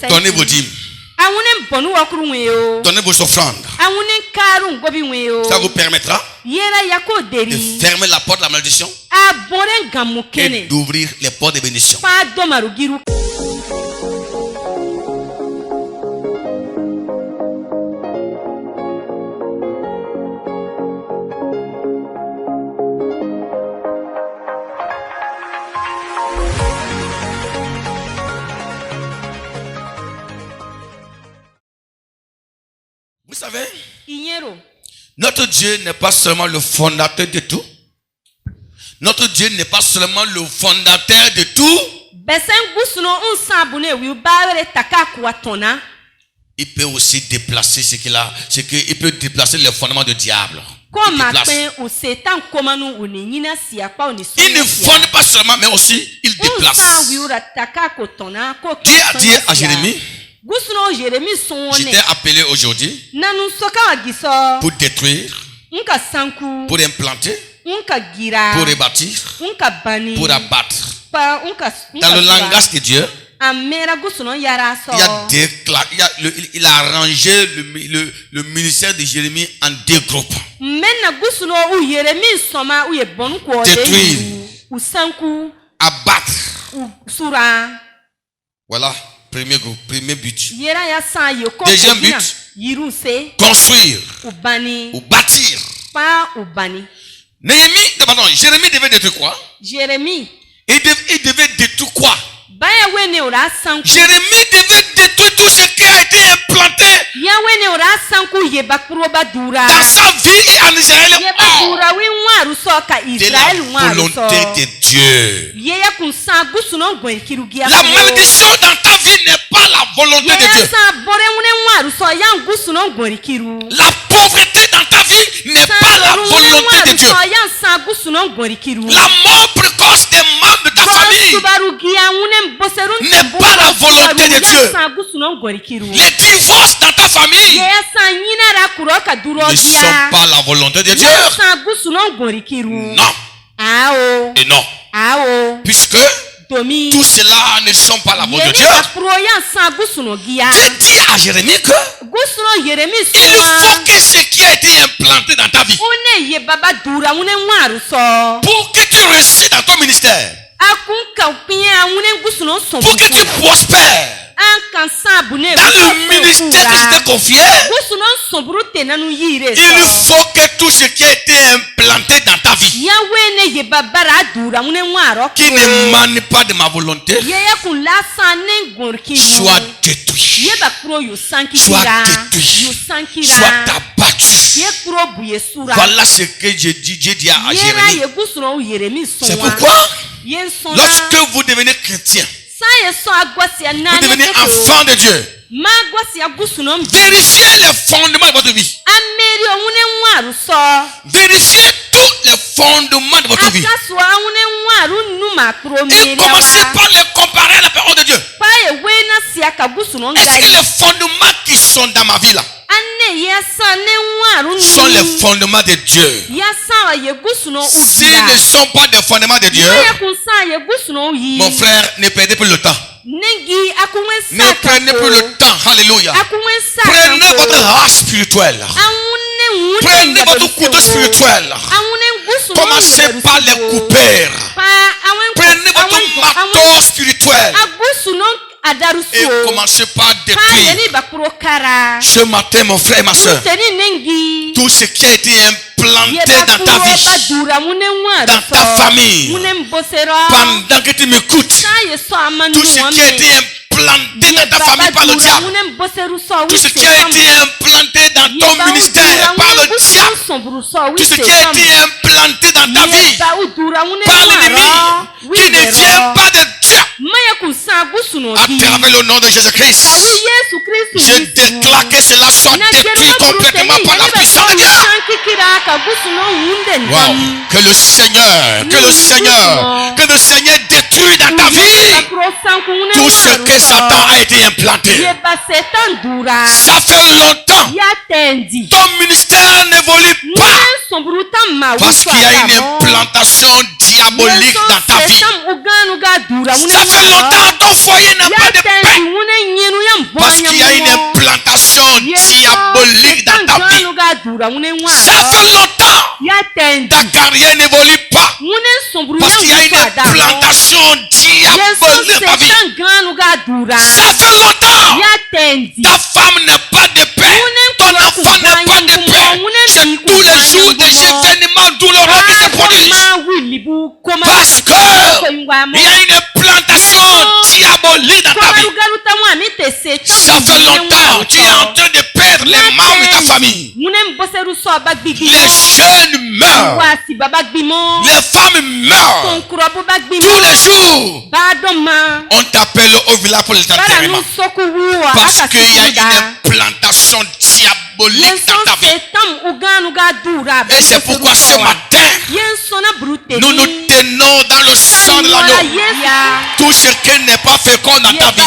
Donnez vos dîmes. Donnez vos offrandes. Ça vous permettra de fermer la porte de la malédiction et d'ouvrir les portes de bénédiction. Vous savez, notre Dieu n'est pas seulement le fondateur de tout. Notre Dieu n'est pas seulement le fondateur de tout. Il peut aussi déplacer ce qu'il a. Il peut déplacer les fondements du diable. Il ne fonde pas seulement, mais aussi il déplace. Dieu a dit à Jérémie: je t'ai appelé aujourd'hui pour détruire, pour implanter, pour rebâtir, pour abattre. Dans le langage de Dieu, il a arrangé le ministère de Jérémie en deux groupes. Détruire, abattre. Voilà. Premier groupe, premier but. Deuxième but, construire ou bâtir. Jérémie devait détruire quoi? Il devait détruire quoi? Jérémie devait détruire tout ce qui a été implanté dans sa vie et en Israël hors de la volonté de Dieu. La malédiction dans ta vie n'est pas la volonté de Dieu. La pauvreté dans ta vie n'est pas la volonté de Dieu. La mort précoce des membres de ta famille n'est pas la volonté de Dieu. Les divorces dans ta famille ne sont pas la volonté de Dieu. Non. Et non. Puisque tout cela ne sont pas la volonté de Dieu. Dieu dit à Jérémie que il faut que ce qui a été implanté dans ta vie, pour que tu réussisses dans ton ministère, pour que tu prospères dans le ministère que je t'ai confié, il faut que tout ce qui a été implanté dans ta vie, qui n'émane pas de ma volonté, soit détruit, soit abattu. Voilà ce que Dieu dit à Jérémie. C'est pourquoi lorsque vous devenez chrétien, vous devenez enfant de Dieu, vérifiez les fondements de votre vie. Vérifiez tous les fondements de votre vie. Et commencez par les comparer à la parole de Dieu. Est-ce que les fondements qui sont dans ma vie là sont les fondements de Dieu? S'ils ne sont pas des fondements de Dieu, mon frère, ne perdez plus le temps. Ne prenez plus le temps. Alléluia. Prenez votre hache spirituelle. Prenez votre couteau spirituel. Commencez par les couper. Prenez votre marteau spirituel. Et commencez par détruire. Ce matin, mon frère et ma soeur, tout ce qui a été implanté dans ta vie, dans ta famille, pendant que tu m'écoutes, tout ce qui a été implanté dans ta famille par le diable, tout ce qui a été implanté dans ton ministère par le diable, tout ce qui a été implanté dans ta vie par l'ennemi, qui ne vient pas de Dieu, à travers le nom de Jésus-Christ, je déclare que cela soit détruit complètement par la puissance de Dieu. Wow. Que le Seigneur détruise dans ta vie Tout ce que Satan a été implanté. Ça fait longtemps. Ton ministère n'évolue pas. Parce qu'il y a une implantation diabolique dans ta vie. Ça fait longtemps ton foyer n'a pas de paix. Parce qu'il y a une implantation diabolique dans ta vie. Ça fait longtemps ta carrière n'évolue pas. Parce qu'il y a une implantation diabolique dans ta vie. Ça fait longtemps ta femme n'a pas de paix. Ton enfant n'a pas de paix. C'est tous les jours des événements douloureux qui se produisent. Parce que il y a une implantation diabolique dans ta vie. Ça fait longtemps tu es en train de perdre les membres de ta famille. Les jeunes meurent. Les femmes meurent. Tous les jours. On t'appelle au village pour les enterrements. Parce qu'il y a une implantation diabolique dans ta vie. Et c'est pourquoi ce matin, nous nous tenons dans le sang de l'agneau. Tout ce qui n'est pas fécond dans ta vie.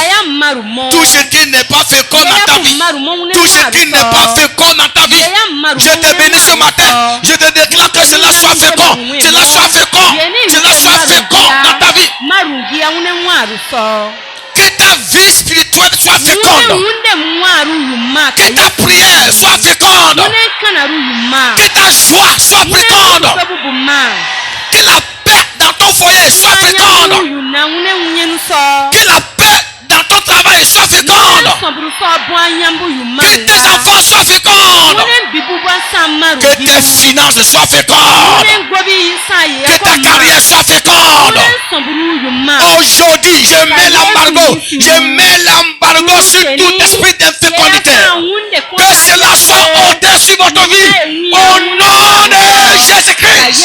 Tout ce qui n'est pas fécond dans ta vie. Tout ce qui n'est pas fécond dans ta vie. Je te bénis ce matin. Je te déclare que cela soit fécond. Cela soit fécond. Cela soit fécond dans ta vie. Que ta vie spirituelle soit féconde. Que ta prière soit féconde. Que ta joie soit féconde. Que la paix dans ton foyer soit féconde. Que la paix dans ton travail soit féconde. Que tes enfants soient fécondes. Que tes finances soient fécondes. Que ta carrière soit féconde. Aujourd'hui, je mets l'embargo. Je mets l'embargo sur tout esprit d'infécondité. Que cela soit ôté sur votre vie. Au nom de Jésus-Christ.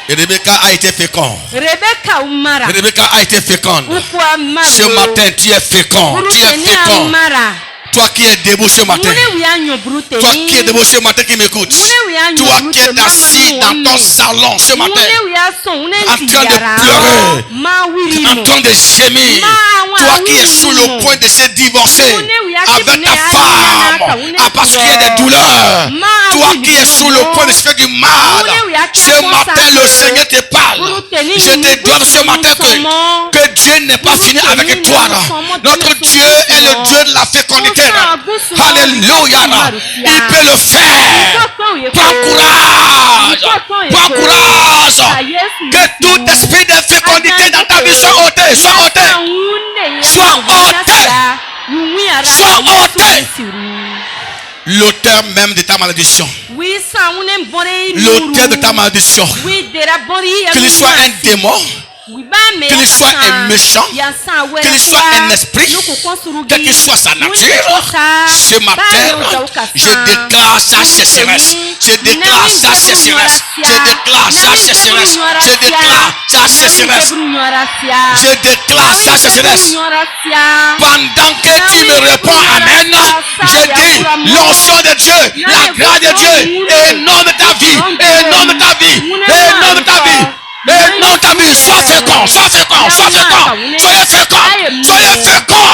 Rebecca a été féconde. Rebecca a été féconde. Ce matin, tu es féconde. Tu es féconde. Toi qui es debout ce matin. Toi qui es debout ce matin qui m'écoute. Toi qui es assis dans ton salon ce matin. En train de pleurer. En train de gémir. Toi qui es sous le point de se divorcer avec ta femme. Parce qu'il y a des douleurs. Toi qui es sous le point de se faire du mal. Ce matin le Seigneur te parle. Je te dois ce matin que Dieu n'est pas fini avec toi. Notre Dieu est le Dieu de la fécondité. Alléluia. Il peut le faire. Prends courage. Prends courage. Que tout esprit de fécondité dans ta vie soit ôté. Soit ôté. Soit ôté. Soit ôté. L'auteur même de ta malédiction. L'auteur de ta malédiction. Qu'il soit un démon. Qu'il soit un méchant, qu'il soit un esprit, quelle que soit sa nature, ce matin, je déclare sa sécheresse. Je déclare sa sécheresse. Je déclare sa sécheresse. Je déclare sa sécheresse. Je déclare sa sécheresse. Pendant que tu me réponds Amen, je dis l'onction de Dieu, la grâce de Dieu, énorme ta vie, énorme ta vie, énorme ta vie. Et non, ta vie, sois fécond, sois fécond, sois fécond. Soyez fécond, soyez fécond.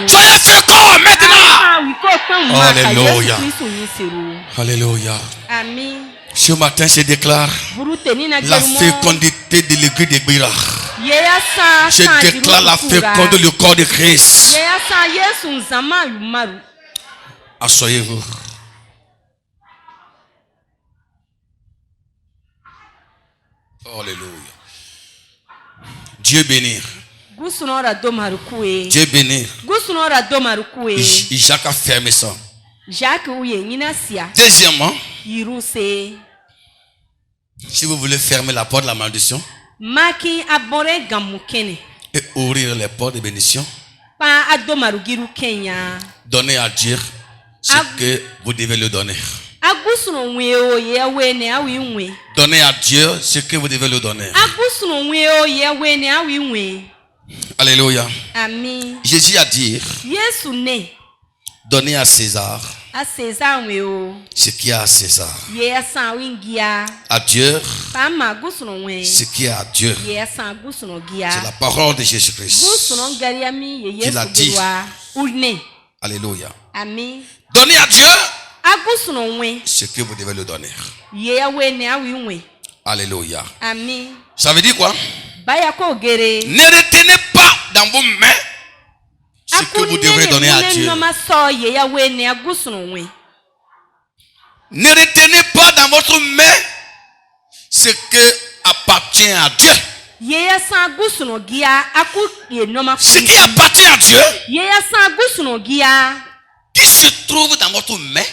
Soyez fécond maintenant. Alléluia. Alléluia. Amen. Ce matin, je déclare la fécondité de l'église de Gbira. Je déclare la fécondité du corps de Christ. Asseyez-vous. Alléluia. Dieu bénir. Dieu bénir. Jacques a fermé ça. Deuxièmement, si vous voulez fermer la porte de la malédiction et ouvrir les portes de bénédiction, donnez à Dieu ce que vous devez lui donner. Donnez à Dieu ce que vous devez lui donner. Alléluia. Amen. Jésus a dit, donnez à César ce qui est à César. À Dieu ce qui est à Dieu. C'est la parole de Jésus-Christ qu'il a dit. Alléluia. Donnez à Dieu ce que vous devez le donner. Alléluia. Ça veut dire quoi? Ne retenez pas dans vos mains ce que vous devrez donner à Dieu. Ne retenez pas dans votre main ce qui appartient à Dieu. Ce qui appartient à Dieu, qui se trouve dans votre main,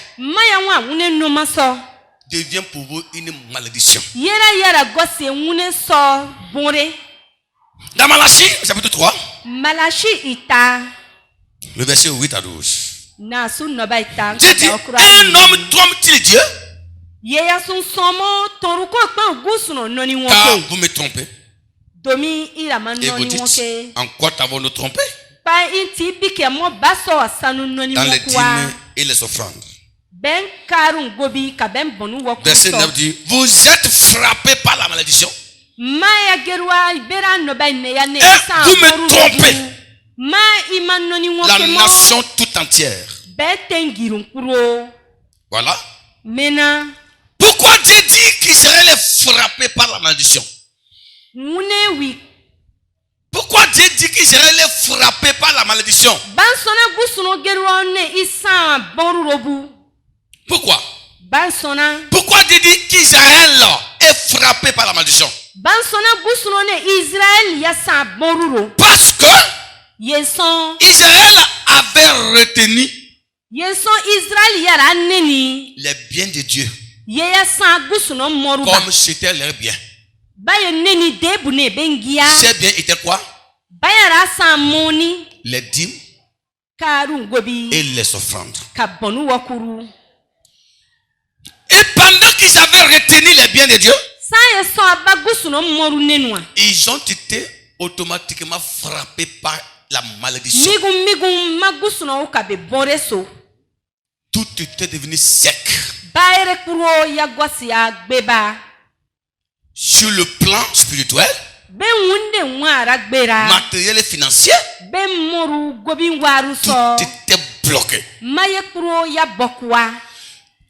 devient pour vous une malédiction. Dans Malachie, chapitre 3, le verset 8 à 12. J'ai dit, un homme trompe-t-il Dieu? Car vous me trompez. Et vous dites, en quoi t'avons-nous trompé? Dans les dîmes et les offrandes. Verset 9 dit, vous êtes frappés par la malédiction. Et vous me trompez. La nation tout entière. Voilà. Pourquoi Dieu dit qu'Israël est frappé par la malédiction? Pourquoi Dieu dit qu'Israël est frappé par la malédiction? Pourquoi? Pourquoi Dieu dit qu'Israël est frappé par la malédiction? Parce que Israël avait retenu les biens de Dieu comme c'était leur bien. Ces biens étaient quoi? Les dîmes et les offrandes. Et pendant qu'ils avaient retenu les biens de Dieu, ils ont été automatiquement frappés par la malédiction. Tout était devenu sec. Sur le plan spirituel, matériel et financier, tout était bloqué.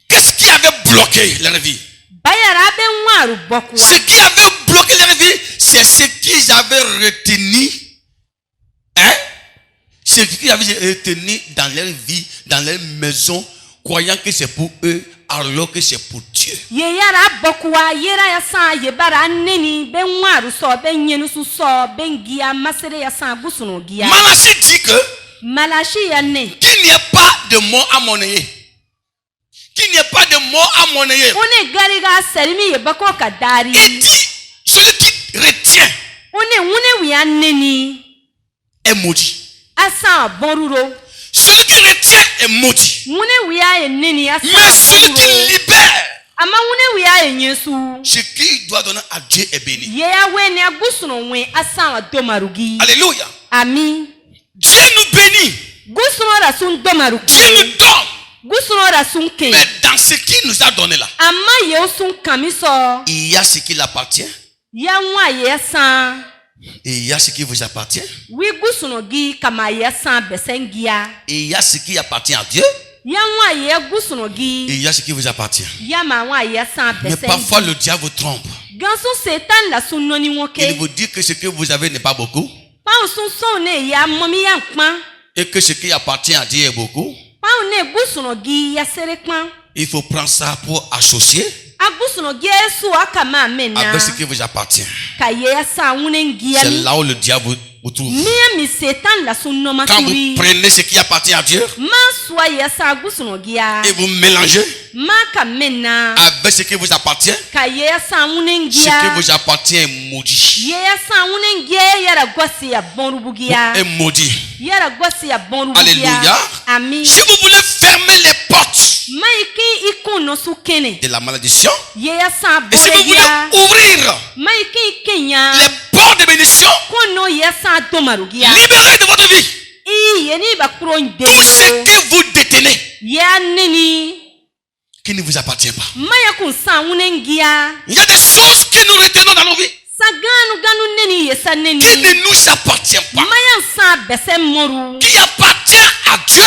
Qu'est-ce qui avait bloqué leur vie? Ce qui avait bloqué leur vie, c'est ce qu'ils avaient retenu. Ce qu'ils avaient retenu dans leur vie, dans leur maison, croyant que c'est pour eux, alors que c'est pour Dieu. Malachie dit que qu'il n'y ait pas de mort à monnayer. Qu'il n'y ait pas de mort à monnayer. Il dit, celui qui retient est maudit. Celui qui retient est maudit. Mais celui qui libère, ce qu'il doit donner à Dieu est béni. Alléluia. Dieu nous bénit. Dieu nous donne. Mais dans ce qu'il nous a donné là, il y a ce qui l'appartient. Et il y a ce qui vous appartient. Et il y a ce qui appartient à Dieu. Et il y a ce qui vous appartient. Mais parfois le diable vous trompe. Il vous dit que ce que vous avez n'est pas beaucoup. Et que ce qui appartient à Dieu est beaucoup. Il faut prendre ça pour associer avec ce qui vous appartient. C'est là où le diable vous trouve. Quand vous prenez ce qui appartient à Dieu et vous mélangez avec ce qui vous appartient, ce qui vous appartient est maudit. Est maudit. Alléluia. Si vous voulez fermer les portes de la malédiction, et si vous voulez ouvrir les portes de bénédiction, libérez de votre vie tout ce que vous détestez. retenez qui ne vous appartient pas. Il y a des choses que nous retenons dans nos vies qui ne nous appartient pas, qui appartient à Dieu,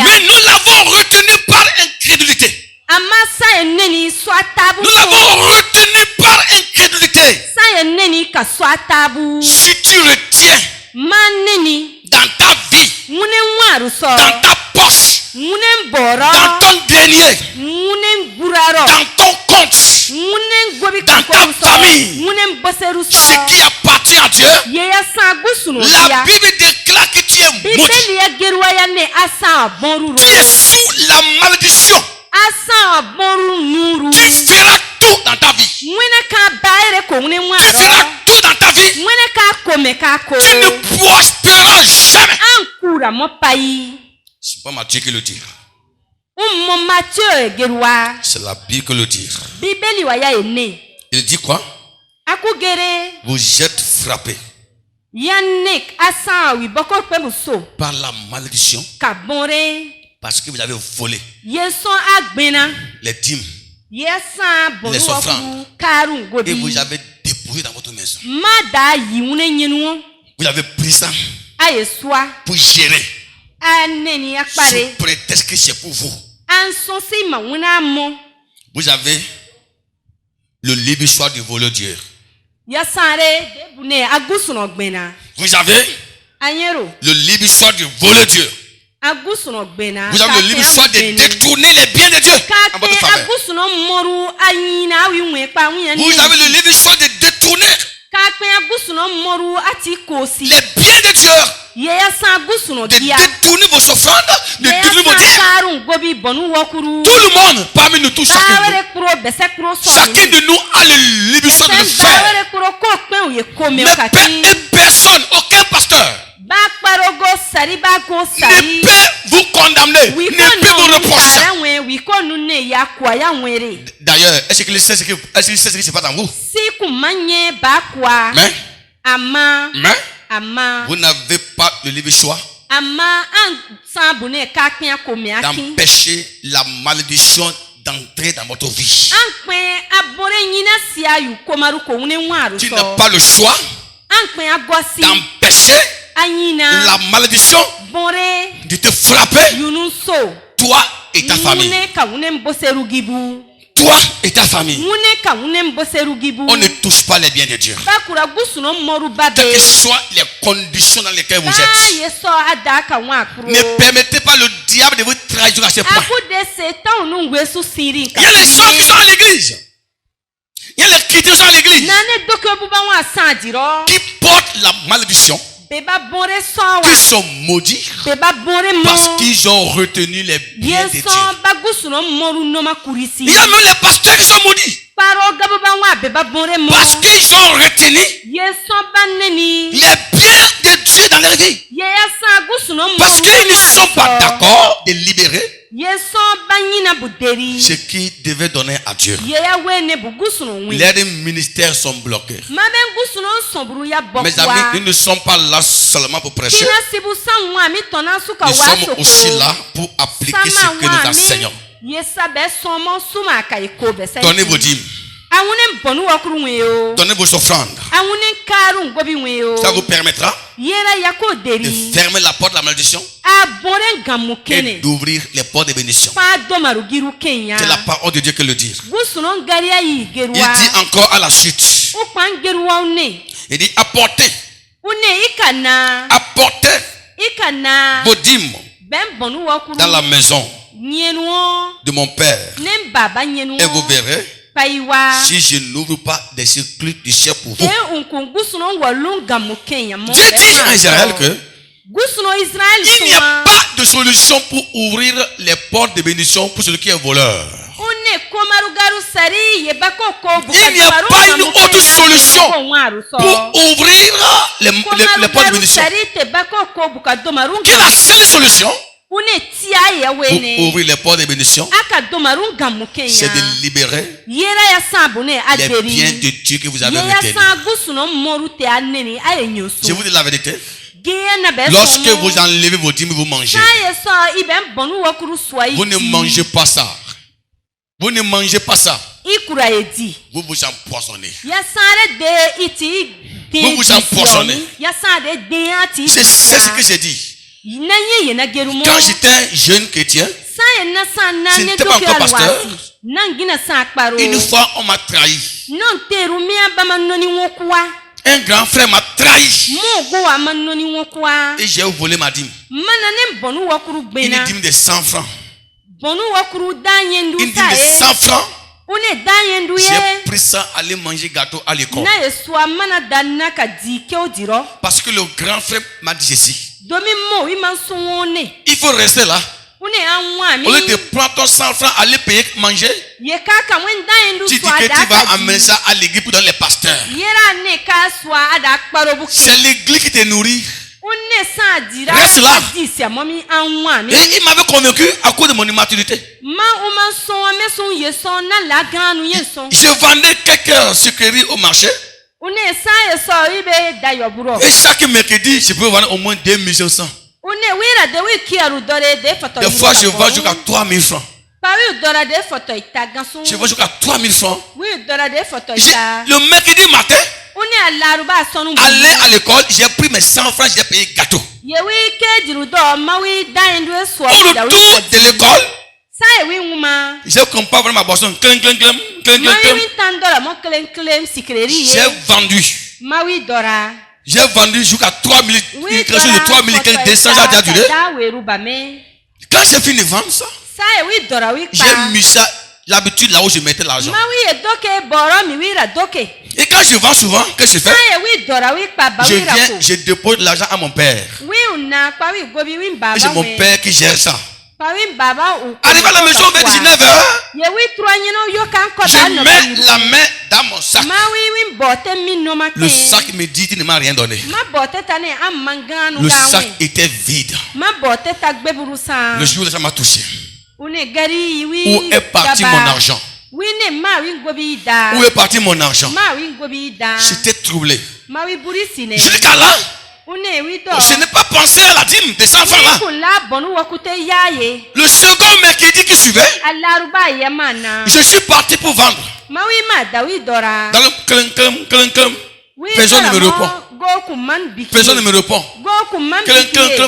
mais nous l'avons retenu par incrédulité. Nous l'avons retenu par incrédulité. Si tu retiens dans ta vie, dans ta poche, dans ton grenier, dans ton compte, dans ta famille, ce qui appartient à Dieu, la Bible déclare que tu es maudit. Tu es sous la malédiction. Tu feras tout dans ta vie. Tu feras tout dans ta vie. Tu ne prospéreras jamais. C'est pas Matthieu qui le dit. C'est la Bible qui le dit. Il dit quoi? Vous êtes frappés par la malédiction parce que vous avez volé les dîmes, les offrandes, et vous avez déposé dans votre maison. Vous avez pris ça pour gérer sous prétexte que c'est pour vous. Vous avez le libre choix de voler Dieu. Vous avez le libre choix de voler Dieu. Vous avez le libre choix de détourner les biens de Dieu en votre faveur. Vous avez le libre choix de détourner les biens de Dieu, de détourner vos offrandes, de détourner vos dîmes. Tout le monde, parmi nous tous, chacun de nous a le libre choix de le faire. Mais personne, aucun pasteur ne peut vous condamner, ne peut vous reprocher. D'ailleurs, est-ce qu'il sait ce qui se passe en vous? Mais vous n'avez pas le libre choix d'empêcher la malédiction d'entrer dans votre vie. Tu n'as pas le choix d'empêcher la malédiction de te frapper, toi et ta famille. Toi et ta famille. On ne touche pas les biens de Dieu. Quelles que soient les conditions dans lesquelles vous êtes, ne permettez pas le diable de vous trahir à ce point. Il y a les gens qui sont à l'église. Il y a les chrétiens qui sont à l'église qui portent la malédiction, qui sont maudits parce qu'ils ont retenu les biens de Dieu. Il y a même les pasteurs qui sont maudits parce qu'ils ont retenu les biens de Dieu dans leur vie, parce qu'ils ne sont pas d'accord de libérer ce qui devait donner à Dieu. Les ministères sont bloqués. Mes amis, ils ne sont pas là seulement pour prêcher. Nous sommes aussi là pour appliquer ce que nous enseignons. Donnez vos dîmes. Donnez vos offrandes. Ça vous permettra de fermer la porte de la malédiction et d'ouvrir les portes de bénédiction. C'est la parole de Dieu qui le dit. Il dit encore à la suite. Il dit apportez vos dîmes dans la maison de mon Père et vous verrez si je n'ouvre pas des circuits du ciel pour vous. Dieu dit à Israël que il n'y a pas de solution pour ouvrir les portes de bénédiction pour celui qui est voleur. Il n'y a pas une autre solution pour ouvrir les portes de bénédiction. Quelle est la seule solution pour ouvrir les portes de bénédiction? C'est de libérer les biens de Dieu que vous avez retenus. Je vous dis la vérité. Lorsque vous enlevez vos dîmes, vous mangez. Vous ne mangez pas ça. Vous ne mangez pas ça. Vous vous empoisonnez. Vous vous empoisonnez. C'est ce que j'ai dit. Quand j'étais jeune chrétien, je n'étais pas encore pasteur. Une fois, on m'a trahi. Un grand frère m'a trahi. Et j'ai volé ma dîme. Une dîme de 100 francs. Une dîme de 100 francs. J'ai pris ça, aller manger gâteau à l'école. Parce que le grand frère m'a dit ceci. Il faut rester là. Au lieu de prendre ton 100 francs, aller payer, manger, tu dis que tu vas amener ça à l'église pour donner les pasteurs. C'est l'église qui te nourrit. Reste là. Et il m'avait convaincu à cause de mon immaturité. Je vendais quelques sucreries au marché. Et chaque mercredi, je peux vendre au moins 2500. Des fois, je vends jusqu'à 3000 francs. Je vends jusqu'à 3000 francs. Le mercredi matin, aller à l'école, j'ai pris mes 100 francs, j'ai payé gâteau. Au retour de l'école, je comprends vraiment ma boisson. J'ai vendu jusqu'à 3000, quelque chose de 3200, j'ai duré. Quand j'ai fini de vendre ça, j'ai mis ça, l'habitude là où je mettais l'argent. Et quand je vends souvent, qu'est-ce que je fais? Je dépose l'argent à mon père. Et c'est mon père qui gère ça. Arrivé à la maison vers 19h, je mets la main dans mon sac. Le sac me dit, tu ne m'as rien donné. Le sac était vide. Le jour où ça m'a touché. Où est parti mon argent? Où est parti mon argent? J'étais troublé. Jusqu'à là, je n'ai pas pensé à la dîme de 100 francs là. Le second mercredi qui suivait, je suis parti pour vendre. Dans le personne ne me répond. Personne ne me répond.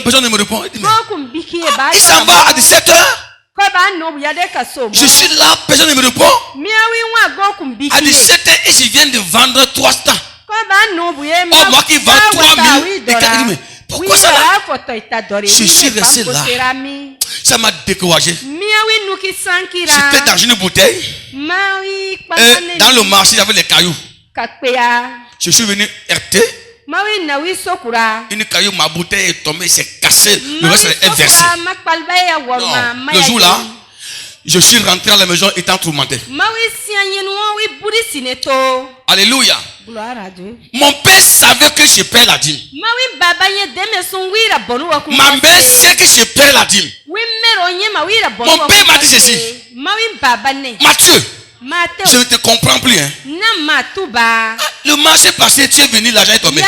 Personne ne me répond. Il s'en va à 17h. Je suis là, personne ne me répond. À 17h, et je viens de vendre 3 stars. Oh, moi qui vends 3000. Mais pourquoi ça là? Je suis resté là. Ça m'a découragé. J'étais dans une bouteille. Et dans le marché, j'avais les cailloux. Je suis venu heurter. Une caillou, ma bouteille est tombée, c'est cassé. Le reste est versé. Non, le jour là, je suis rentré à la maison étant tourmenté. Alléluia. Mon père savait que je paie la dîme. Ma mère sait que je paie la dîme. Mon père m'a dit ceci. Mathieu, je ne te comprends plus. Hein. Le marché passé, tu es venu, l'argent est tombé.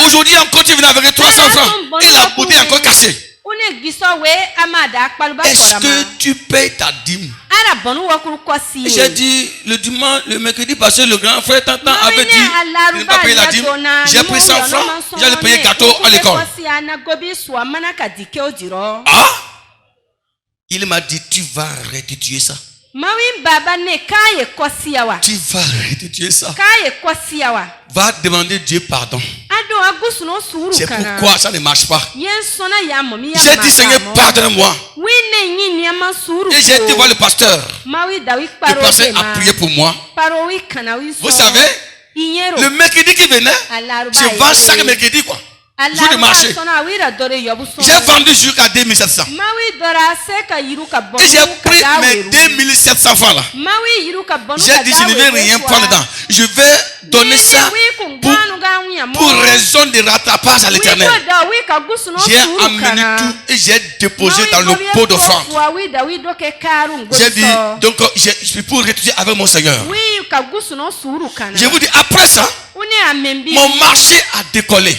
Aujourd'hui encore, tu es venu avec 300 francs. Et la bouteille est encore cassée. Est-ce que tu payes ta dîme? J'ai dit, le dimanche, le mercredi passé, le grand frère Tantan avait dit de ne pas payer la dîme. J'ai pris 100 francs, j'allais payer gâteau à l'école. Ah! Il m'a dit, tu vas restituer ça. Tu vas restituer ça. Va demander Dieu pardon. C'est pourquoi ça ne marche pas. J'ai dit, Seigneur, pardonne-moi. Et j'ai été voir le pasteur. Le pasteur a prié pour moi. Vous savez, le mercredi qui venait, je vends chaque mercredi quoi. Jour de marché. J'ai vendu jusqu'à 2700. Et j'ai pris mes 2700 francs là. J'ai dit, je ne vais rien prendre dedans. Je vais donner ça pour raison de rattrapage à l'éternel. J'ai amené tout et j'ai déposé dans le pot d'offrande. J'ai dit, donc je suis pour retourner avec mon Seigneur. Je vous dis, après ça, Mon marché a décollé.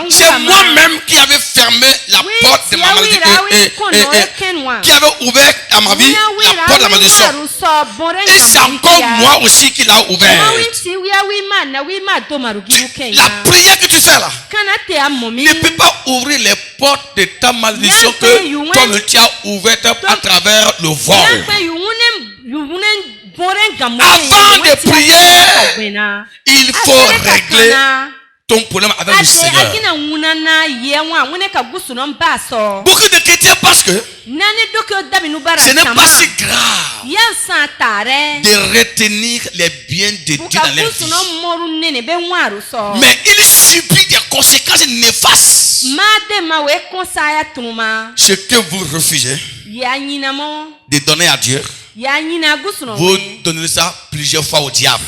C'est moi-même qui avais fermé la porte de ma maladie, qui avait ouvert à ma vie la porte de la malédiction. Et c'est encore moi aussi qui l'a ouvert. La prière que tu fais là ne peut pas ouvrir les portes de ta malédiction que toi tu as ouverte à travers le vol. Avant de prier, il faut régler ton problème avec le Seigneur. Beaucoup de chrétiens pensent que ce n'est pas si grave de retenir les biens de Dieu dans leur vie. Mais il subit des conséquences néfastes. Ce que vous refusez de donner à Dieu, vous donnez ça plusieurs fois au diable.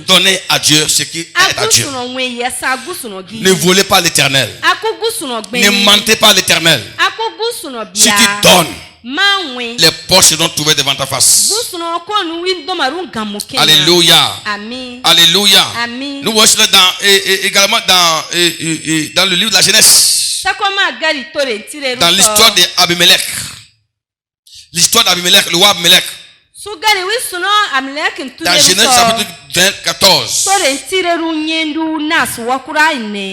Donnez à Dieu ce qui est à Dieu. Ne volez pas l'Éternel. Ne mentez pas l'Éternel. Si tu donnes, les poches seront trouvées devant ta face. Alléluia. Alléluia. Nous voici également dans le livre de la Genèse. Dans l'histoire d'Abimelech. L'histoire d'Abimelech, le roi Abimelech. Dans Genèse chapitre 14.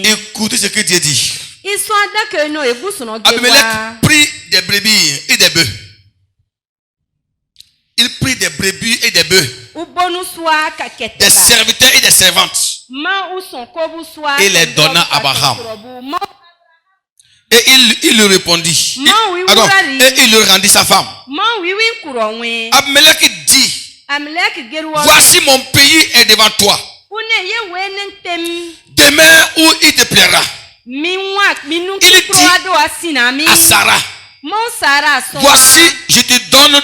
Écoutez ce que Dieu dit. Abimelech prit des brebis et des bœufs. Il prit des brebis et des bœufs. Des serviteurs et des servantes. Et les donna à Abraham. Et il lui répondit. Et il lui rendit sa femme. Abimelech dit: voici mon pays est devant toi. Demain où il te plaira. Il dit à Sarah: voici, je donne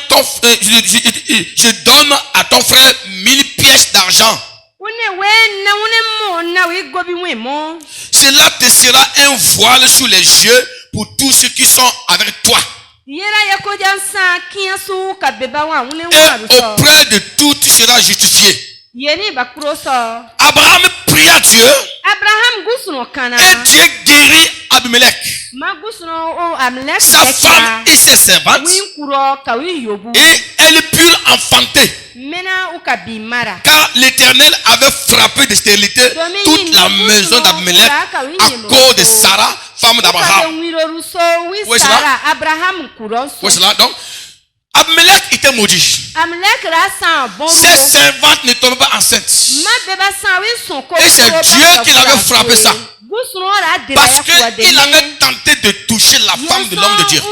à ton frère 1000 pièces d'argent. Cela te sera un voile sur les yeux pour tous ceux qui sont avec toi. Et auprès de tout, tu seras justifié. Abraham pria Dieu. Et Dieu guérit Abimelech, sa femme et ses servantes. Et elles purent enfanter. Car l'Éternel avait frappé de stérilité toute la maison d'Abimelech à cause de Sarah, femme d'Abraham. Oui, cela. Donc, Abimelech était maudit. Ses servantes ne tombaient pas enceintes. Et c'est Dieu qui l'avait frappé ça. Parce qu'il avait tenté de toucher la femme de l'homme de Dieu.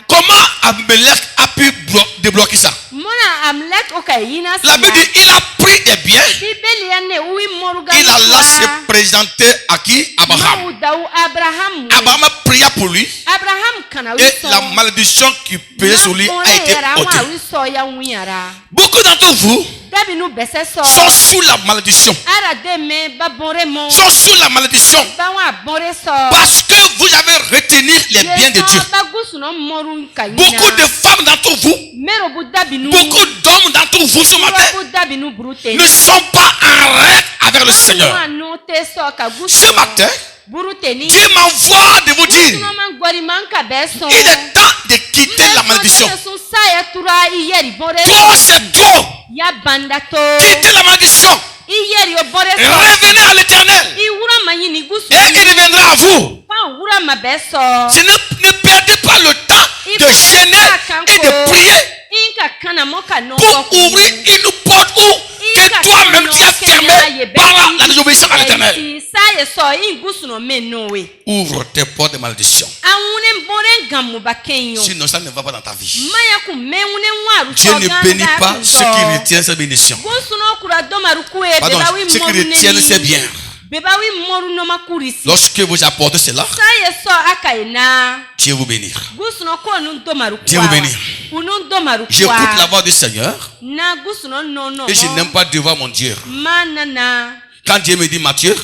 Comment Abimelech a pu débloquer ça? La Bible dit il a pris des biens. Il alla se présenter à qui? Abraham. Abraham pria pour lui. Et la malédiction qui pesait sur lui a été ôtée. Beaucoup d'entre vous sont sous la malédiction. Sont sous la malédiction. Parce que vous avez retenu les biens de Dieu. Beaucoup de femmes d'entre vous, beaucoup d'hommes d'entre vous ce matin ne sont pas en règle avec le Seigneur. Ce matin, Dieu m'envoie de vous dire, il est temps de quitter la malédiction. Trop, c'est trop. Quittez la malédiction. Revenez à l'Éternel. Et il reviendra à vous. Ne perdez pas le temps de gêner et de prier pour ouvrir une porte que toi-même tu as fermée par la désobéissance à l'Éternel. Ouvre tes portes de malédiction. Sinon ça ne va pas dans ta vie. Dieu ne bénit pas ceux qui retiennent sa bénédiction. Pardon, ceux qui retiennent c'est bien. Lorsque vous apportez cela, Dieu vous bénit. Dieu vous bénit. J'écoute la voix du Seigneur et je n'aime pas devoir mon Dieu. Quand Dieu me dit Matthieu,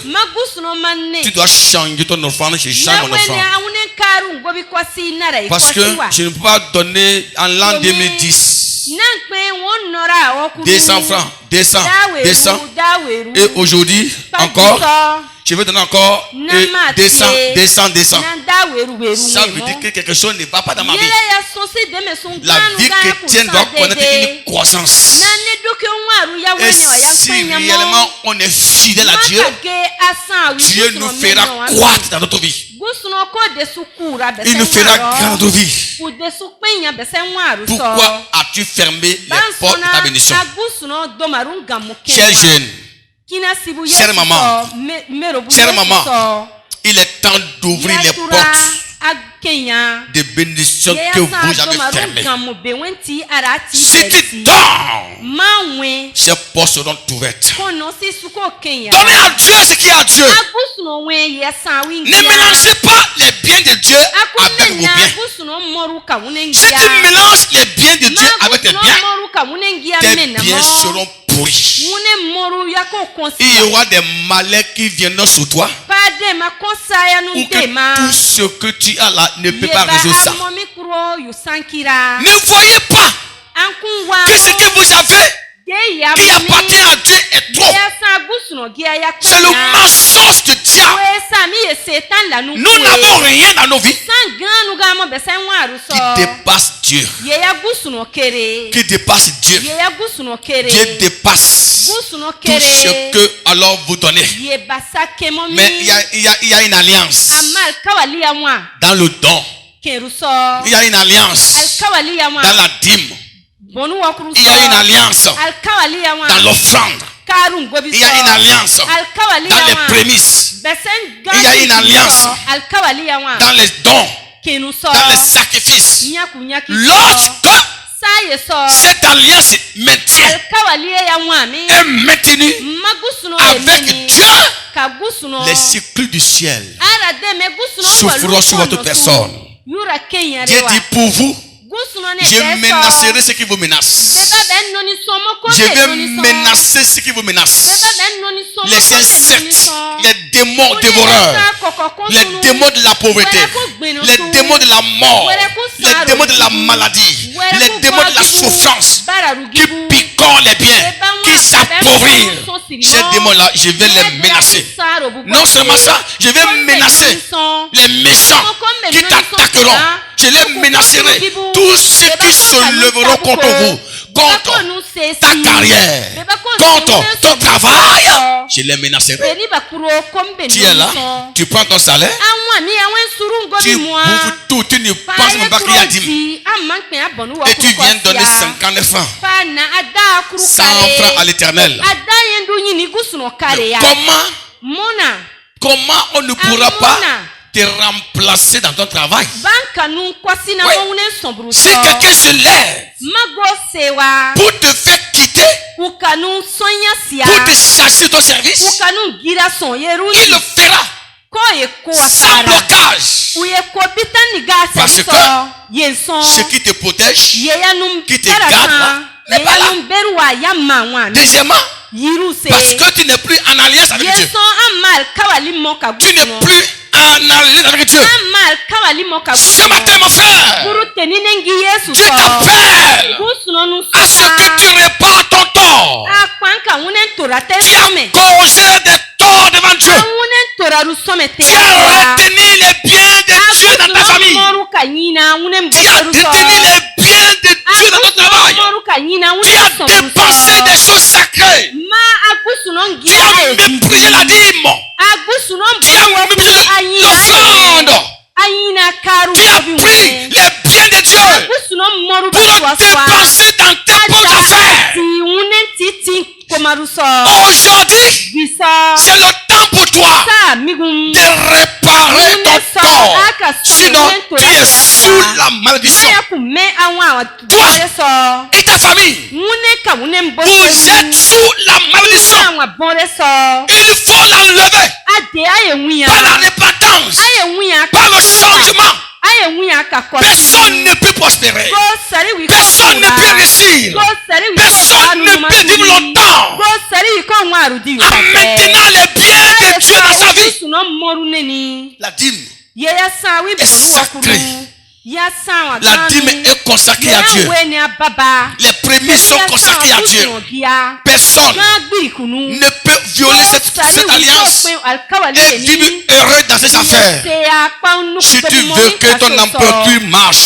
tu dois changer ton offrande, je change mon offrande. Parce que je ne peux pas donner en l'an 2010 200 francs, 200. Et aujourd'hui, encore, je veux donner encore 200. Ça veut dire que quelque chose ne va pas dans ma vie. La vie chrétienne doit connaître une croissance. Et si réellement on est fidèle à Dieu, Dieu nous fera croître dans notre vie. Il nous fera grandir notre vie. Pourquoi as-tu fermé les portes de ta bénédiction? Chers jeunes, chère maman, il est temps d'ouvrir les portes de bénédiction que vous avez fermées. Si tu dors, ces portes seront ouvertes. Donnez à Dieu ce qui est à Dieu. Ne mélangez pas les biens de Dieu avec vos biens. Si tu mélanges les biens de Dieu avec tes biens seront pourris. Il y aura des malheurs qui viendront sur toi. Ou que tout ce que tu as là ne peut pas résoudre ça. Ne voyez pas que ce que vous avez qui appartient à Dieu est trop. C'est le mensonge de diable. Nous n'avons rien dans nos vies qui dépasse Dieu. Qui dépasse Dieu. Dieu dépasse tout ce que alors vous donnez. Mais il y a une alliance dans le don. Il y a une alliance dans la dîme. Il y a une alliance dans l'offrande. Il y a une alliance dans les prémices. Il y a une alliance dans les dons, dans les sacrifices. Lorsque cette alliance est maintenue avec Dieu, les cycles du ciel souffront sur votre personne. Dieu dit pour vous, je menacerai ceux qui vous menacent. Je vais menacer ceux qui vous menacent. Les insectes, les démons dévoreurs, les démons de la pauvreté, les démons de la mort, les démons de la maladie, les démons de la souffrance qui piquent les biens, qui s'appauvrissent. Ces démons-là, je vais les menacer. Non seulement ça, je vais menacer les méchants qui t'attaqueront. Je les menacerai. Tous ceux qui se leveront contre vous, contre ta carrière, contre ton travail, je les menacerai. Tu es là, tu prends ton salaire, tu bouffes tout, tu ne penses même pas qu'il y a 10 000. Et tu viens donner 50 francs. 100 francs à l'Éternel. Comment on ne pourra pas te remplacer dans ton travail? Oui. Si quelqu'un se lève pour te faire quitter, pour te chasser ton service, il le fera sans blocage. Parce que ce qui te protège, qui te garde là, n'est pas là. Deuxièmement, parce que tu n'es plus en alliance avec Dieu. Tu n'es plus en alliance avec Dieu. Ce matin, mon frère, Dieu t'appelle à ce que tu répares ton tort. Tu as causé des torts devant Dieu. Tu as retenu les biens de Dieu dans ta famille. Tu as retenu les biens de Dieu dans ton travail. Tu as dépensé des choses sacrées. Tu as méprisé la dîme. Tu as méprisé l'offrande. Tu as pris les biens de Dieu pour dépenser dans tes propres affaires. Aujourd'hui, c'est le temps pour toi de réparer ton corps. Sinon, tu es sous la malédiction. Toi et ta famille, vous êtes sous la malédiction. Il faut l'enlever par la repentance, par le changement. Personne ne peut prospérer. Personne ne peut réussir. Personne ne peut vivre longtemps en maintenant les biens de Dieu dans sa vie. La dîme est sacrée. La dîme est consacrée à Dieu. Les prémices sont consacrées à Dieu. Personne ne peut violer cette alliance et vivre heureux dans ses affaires. Si tu veux que ton entreprise marche,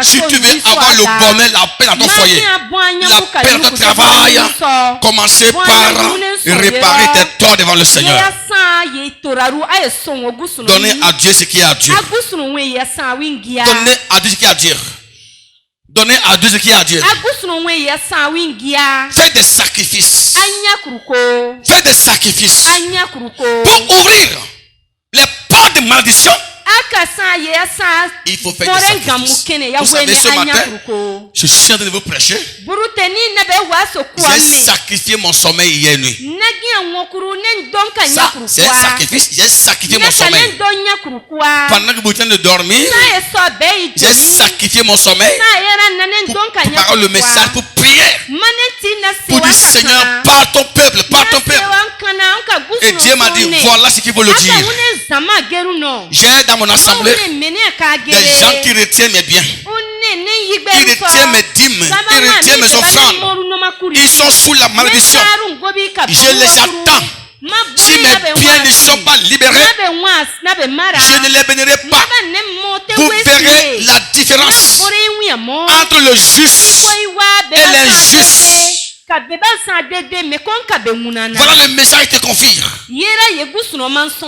si tu veux avoir le bonheur, la paix dans ton foyer, la paix dans ton travail, commencez par réparer tes torts devant le Seigneur. Donnez à Dieu ce qui est à Dieu. Donnez à Dieu ce qui est à Dieu. Donnez à Dieu ce qui est à Dieu. Faites des sacrifices. Faites des sacrifices pour ouvrir les portes de malédiction. Il faut faire des sacrifices. Vous savez, ce matin, je suis en train de vous prêcher. J'ai sacrifié mon sommeil hier nuit. Ça, c'est un sacrifice. J'ai sacrifié mon sommeil. Pendant que vous êtes en train de dormir, j'ai sacrifié mon sommeil pour préparer le message, pour prier. Pour dire, Seigneur, parle ton peuple, parle ton peuple. Et Dieu m'a dit, voilà ce qu'il faut le dire. J'ai dans mon assemblée des gens qui retiennent mes biens. Ils retiennent mes dîmes. Ils retiennent mes offrandes. Ils sont sous la malédiction. Je les attends. Si mes biens ne sont pas libérés, je ne les bénirai pas. Vous verrez la différence entre le juste et l'injuste. Voilà le message qui te confie.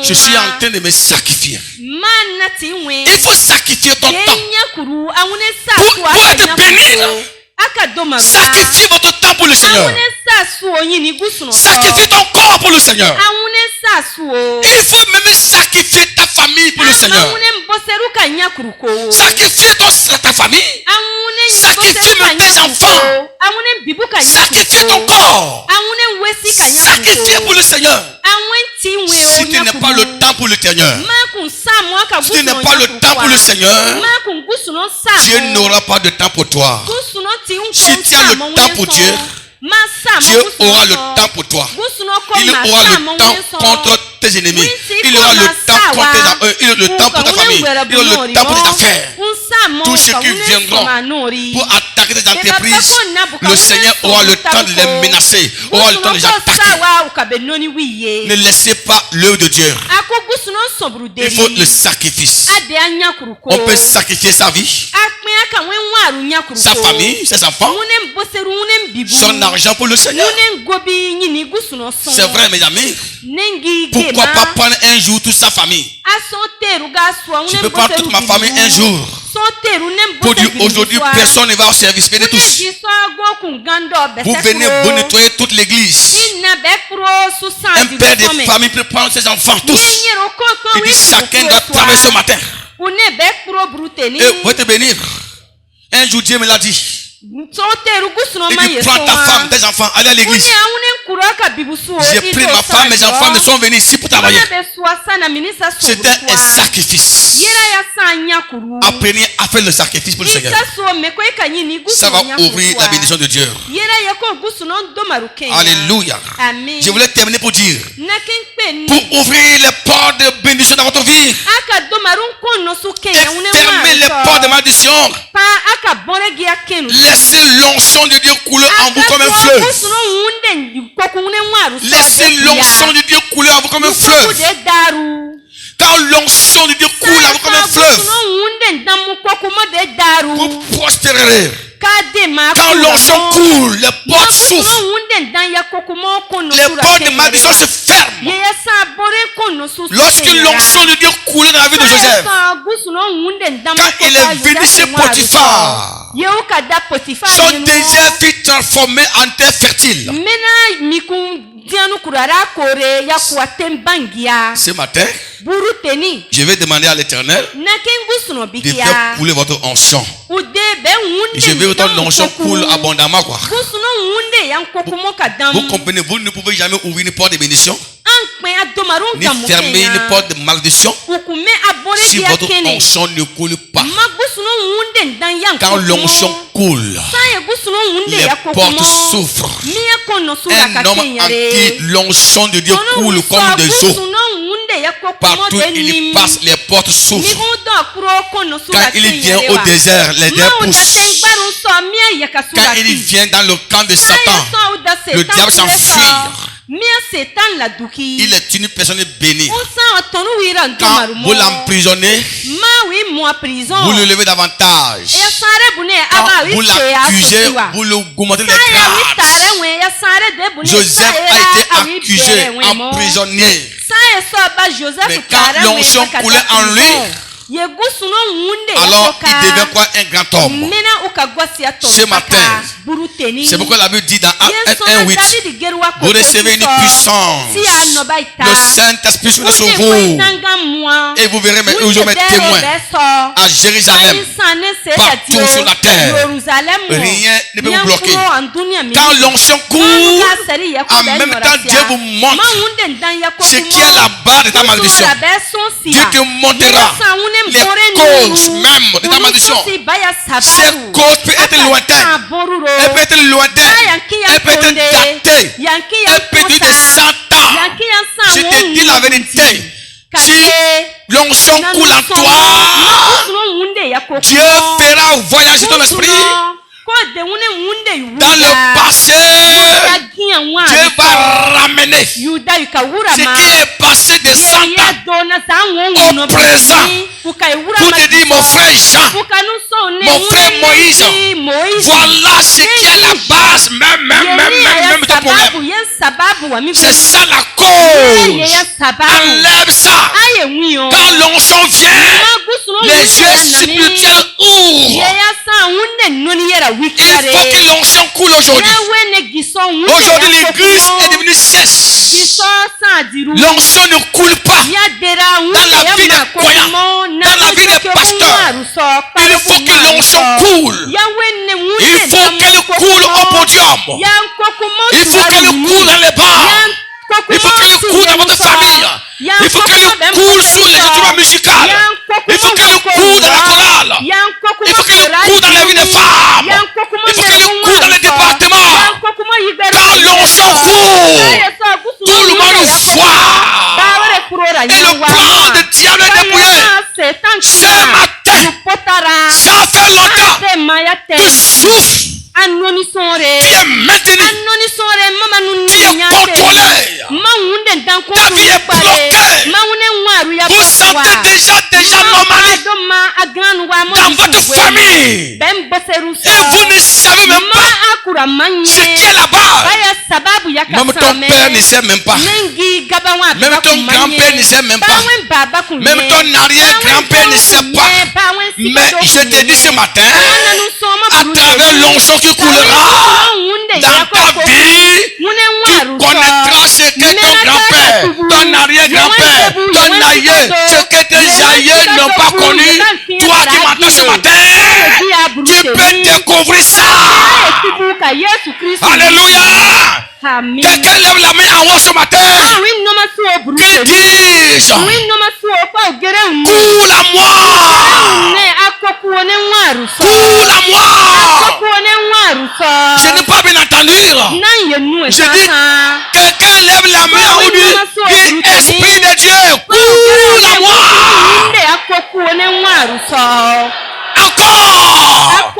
Je suis en train de me sacrifier. Il faut sacrifier ton temps pour être béni. Sacrifiez votre temps pour le Seigneur. Sacrifiez ton corps pour le Seigneur. Il faut même sacrifier ta famille pour le Seigneur. Sacrifiez ta famille. Sacrifiez même tes enfants. Sacrifiez ton corps. Sacrifiez pour le Seigneur. Si tu n'as pas le temps pour le Seigneur, si tu n'as pas le temps pour le Seigneur, Dieu n'aura pas de temps pour toi. Si tu as le temps pour Dieu, Dieu aura le temps pour toi. Il aura le temps contre tes ennemis. Il aura le temps contre le temps pour ta famille. Il aura le temps pour tes affaires. Tous ceux qui viendront pour attaquer tes entreprises, le Seigneur aura le temps de les menacer, aura le temps de les attaquer. Ne laissez pas l'œuvre de Dieu. Il faut le sacrifice. On peut sacrifier sa vie, sa famille, ses enfants, son argent pour le Seigneur. C'est vrai, mes amis. Pourquoi pas prendre un jour toute sa famille? Je peux prendre toute ma famille un jour pour dire aujourd'hui personne ne va au service. Venez tous. Vous venez vous nettoyer toute l'église. Un père de famille peut prendre ses enfants tous. Il dit chacun doit travailler ce matin. Et vous te bénir. Un jour Dieu me l'a dit. Il dit prends ta femme, tes enfants, allez à l'église. J'ai pris ma femme, mes enfants me sont venus ici pour travailler. C'était un sacrifice. Apprenez à faire le sacrifice pour le Seigneur. Ça va ouvrir la bénédiction de Dieu. Alléluia. Je voulais terminer pour dire, pour ouvrir les portes de bénédiction dans votre vie et fermer les portes de malédiction, laissez l'onction de Dieu couler en vous comme un fleuve. Laissez l'onction de Dieu couler en vous comme un fleuve. Quand l'onction de Dieu coule en vous comme un fleuve, vous prospérerez. Quand l'onction coule, les portes s'ouvrent. Les portes de malédiction se ferment. Lorsque l'onction de Dieu coulait dans la vie de Joseph, quand il est venu chez Potiphar, son désert fut transformé en terre fertile. Ce matin, je vais demander à l'Éternel de faire couler votre onction. Je veux que votre onction coule abondamment. Quoi. Vous comprenez, vous ne pouvez jamais ouvrir une porte de bénédiction, ni fermer une porte de malédiction si votre onction ne coule pas. Quand l'onction coule, les portes s'ouvrent. Un homme en qui l'onction de Dieu coule comme des eaux Partout il passe, les portes s'ouvrent. Quand il vient au désert, les dés poussent. Quand il vient dans le camp de Satan, le diable s'enfuit. Il est une personne bénie. Quand vous l'emprisonnez, vous le levez davantage. Quand vous l'accusez, vous le augmentez les grades. Joseph a été accusé, emprisonné. Mais quand l'onction coulait en lui, alors il devient quoi? Un grand homme. Ce matin, c'est pourquoi la Bible dit dans 1:8, vous recevez une puissance. Le Saint-Esprit sera sur vous. Et vous verrez mes témoins à Jérusalem, partout sur la terre. Rien ne peut vous bloquer. Quand l'onction coule, en même temps Dieu vous montre ce qui est la barre de ta malédiction. Dieu te montrera les causes même de ta malédiction. Ces causes peuvent être lointaines. Elles peuvent être lointaines. Elles peuvent être datées. Elles peuvent être de 100 ans. Je te dis la vérité. Si l'onction coule en toi, Dieu fera voyager ton esprit. Dans le passé, Dieu va ramener ce qui est passé de 100 ans au présent. Pour te dire, mon frère Jean, mon frère Moïse, voilà ce qui est la base même de ton problème. C'est ça la cause. Enlève ça. Quand l'onction vient, les yeux spirituels ouvrent. Il faut que l'onction coule aujourd'hui. Aujourd'hui, l'église est devenue sèche. L'onction ne coule pas dans la vie des croyants, dans la vie des pasteurs. Il faut que l'onction coule. Il faut qu'elle coule au podium. Il faut qu'elle coule dans les bars. Il faut qu'elle coule dans votre famille. Il faut qu'elle coule sur les instruments musicaux. Il faut qu'elle coule dans la chorale. Il faut qu'elle coule dans la vie des femmes. Il faut qu'elle coule dans les départements. Quand l'onction coule, tout le monde voit. Et le plan de diable est dépouillé. Ce matin, ça fait longtemps. Tu souffres. Tu es maintenu. Tu es contrôlé. Ta vie est bloquée. Vous sentez déjà normalement dans votre famille. Et vous ne savez même pas ce qui est la base. Même ton père ne sait même pas. Même ton grand-père ne sait même pas. Même ton arrière-grand-père ne sait pas. Mais je te dis ce matin, à travers l'onction qui coulera dans ta vie, tu connaîtras ce que ton grand-père, ton arrière-grand-père, ton aïeux, ce que tes aïeux n'ont pas connu. Toi qui m'entends ce matin, tu peux découvrir ça. Alléluia. Quelqu'un lève la main en haut ce matin. Que dis-je? Coule à moi. Coule à moi. Je n'ai pas bien entendu. Je dis, quelqu'un lève la main en haut. Dis, Esprit de Dieu, coule à moi. Encore.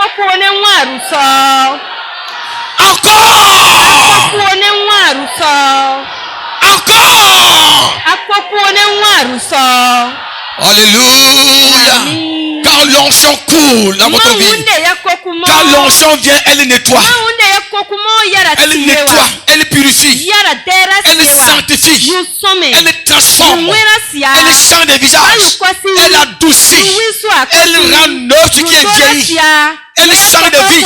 Alléluia. Quand l'onction coule dans votre vie, quand l'onction vient, elle nettoie. Elle nettoie, elle purifie, elle sanctifie, elle transforme, elle change de visage, elle adoucit, elle rend neuf ce qui est vieilli. Elle change de vie.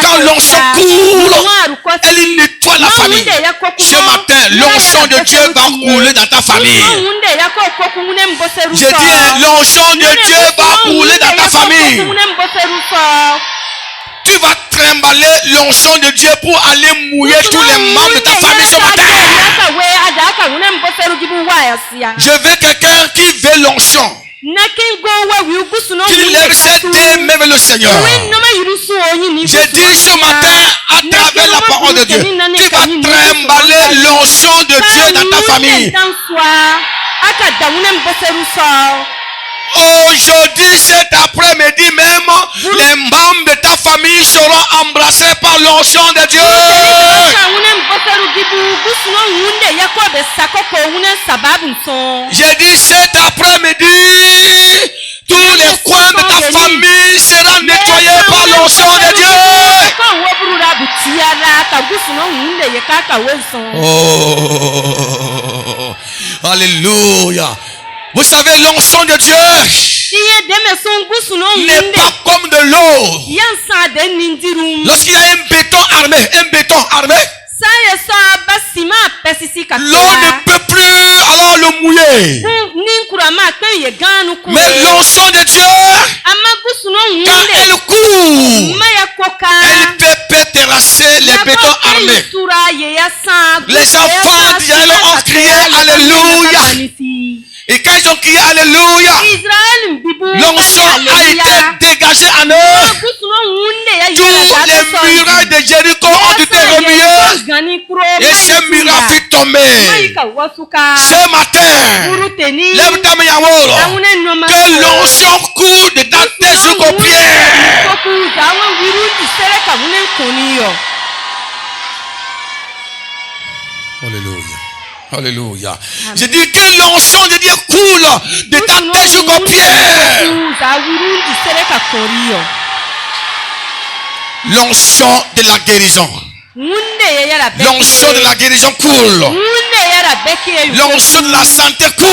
Quand l'onction coule, elle nettoie la famille. Ce matin, l'onction de Dieu va couler dans ta famille. Je dis, l'onction de Dieu va couler dans ta famille. Tu vas trimballer l'onction de Dieu pour aller mouiller tous les membres de ta famille ce matin. Je veux quelqu'un qui veut l'onction. Qu'il lève ses deux mains vers le Seigneur. Je dis ce matin, à travers la parole de Dieu, tu vas trimballer l'onction de Dieu dans ta famille. Aujourd'hui, cet après-midi même, les membres de ta famille seront embrassés par l'onction de Dieu. J'ai dit cet après-midi, tous les coins de ta famille seront nettoyés par l'onction de Dieu. Oh, alléluia. Vous savez, l'onction de Dieu n'est pas comme de l'eau. Lorsqu'il y a un béton armé, l'eau ne peut plus alors le mouiller. Mais l'onction de Dieu, quand elle court, elle peut terrasser les bétons armés. Les enfants d'Israël ont crié Alléluia. Et quand ils ont crié Alléluia, l'onction a été dégagée en eux. Tous les murailles de Jéricho ont été remuées. Et ces murailles furent tombés. Ce matin, lève ta main que l'onction coule de ta tête jusqu'aux pieds. Alléluia. Alléluia. Je dis que l'onction de Dieu coule de ta tête jusqu'aux pieds. L'onction de la guérison. L'onction de la guérison coule. L'onction de la santé coule.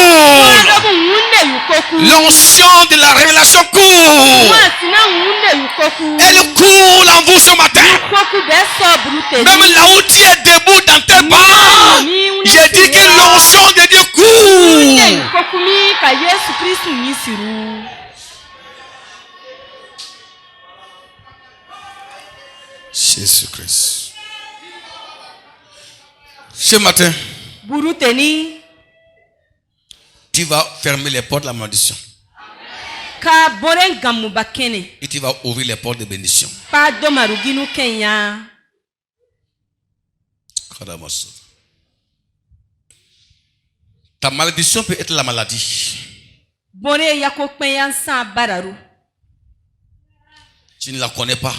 L'onction de la révélation coule. Elle coule en vous ce matin. Même là où tu es debout dans tes pas, j'ai dit que l'onction de Dieu coule. Jésus-Christ. Ce matin, tu vas fermer les portes de la malédiction. Et tu vas ouvrir les portes de bénédiction. Ta malédiction peut être la maladie. Tu ne la connais pas.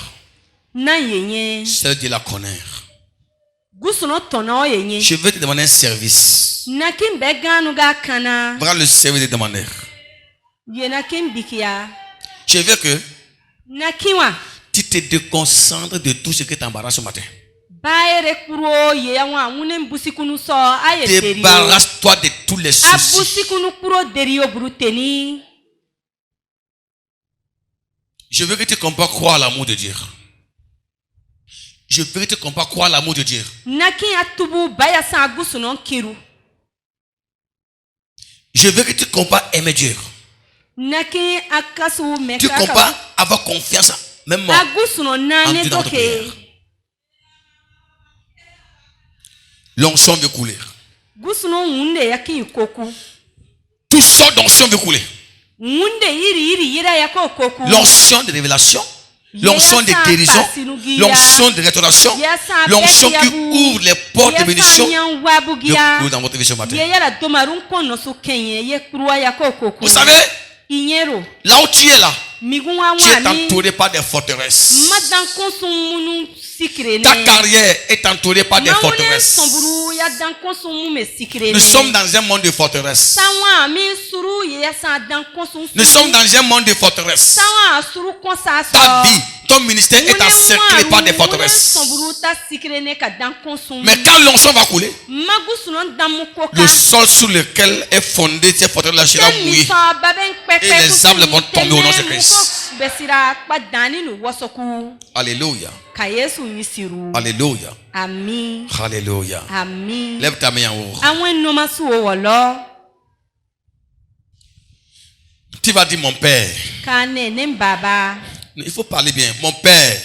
Celle de la connaître. Je vais te demander un service. Voilà le service de demander. Je veux que tu te déconcentres de tout ce qui t'embarrasse ce matin. Débarrasse-toi de tous les soucis. Je veux que tu comprennes quoi l'amour de Dieu. Je veux que tu comprennes quoi l'amour de Dieu. Je veux que tu comprennes aimer Dieu. Tu comprennes avoir confiance même en Dieu dans notre prière. L'onction veut couler. Tout sort d'onction veut couler. L'onction de révélation, l'onction de guérison, l'onction de restauration, l'onction qui ouvre les portes de bénédiction veut couler dans votre vie ce matin. Vous savez, là où tu es là, tu es entouré par des forteresses. Ta carrière est entourée par des forteresses. Nous sommes dans un monde de forteresses. Nous sommes dans un monde de forteresses. Ta vie, ton ministère est encerclé par des forteresses. Mais quand l'onction va couler, le sol sur lequel est fondé ces forteresses sera mouillé. Et les arbres vont tomber au nom de Christ. Alléluia. Alléluia. Amen. Alléluia. Amen. Lève ta main en haut. Tu vas dire mon père. Il faut parler bien. Mon père.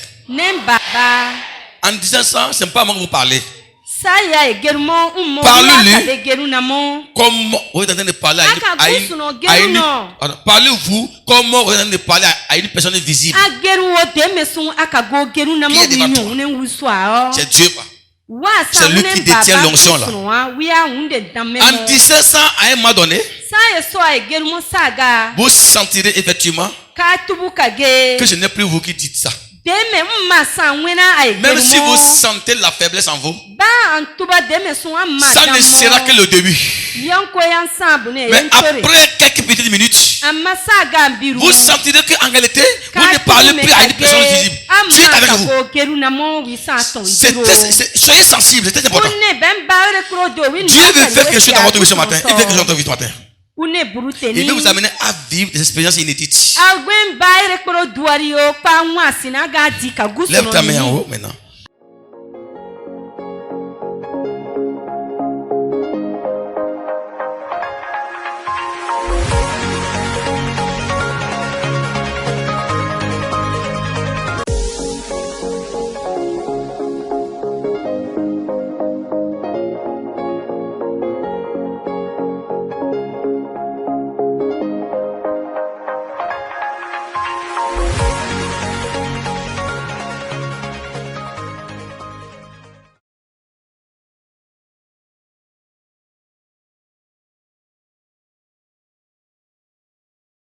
En disant ça, c'est pas moi que vous parlez. Parlez-lui comme vous êtes en train de parler parlez-vous comme vous êtes en train de parler à une personne visible. Qui est devant toi? C'est Dieu. C'est lui qui détient l'onction là. En disant ça à un moment donné, vous sentirez effectivement que ce n'est plus vous qui dites ça. Même si vous sentez la faiblesse en vous, ça ne sera que le début. Mais après quelques petites minutes, vous sentirez qu'en réalité, vous ne parlez plus à une personne visible. Dieu est avec vous. Soyez sensibles, c'est très important. Dieu veut faire quelque chose dans votre vie ce matin. Il veut quelque chose dans votre vie ce matin. Il veut vous amener à vivre des expériences inédites. Lève ta main en haut maintenant.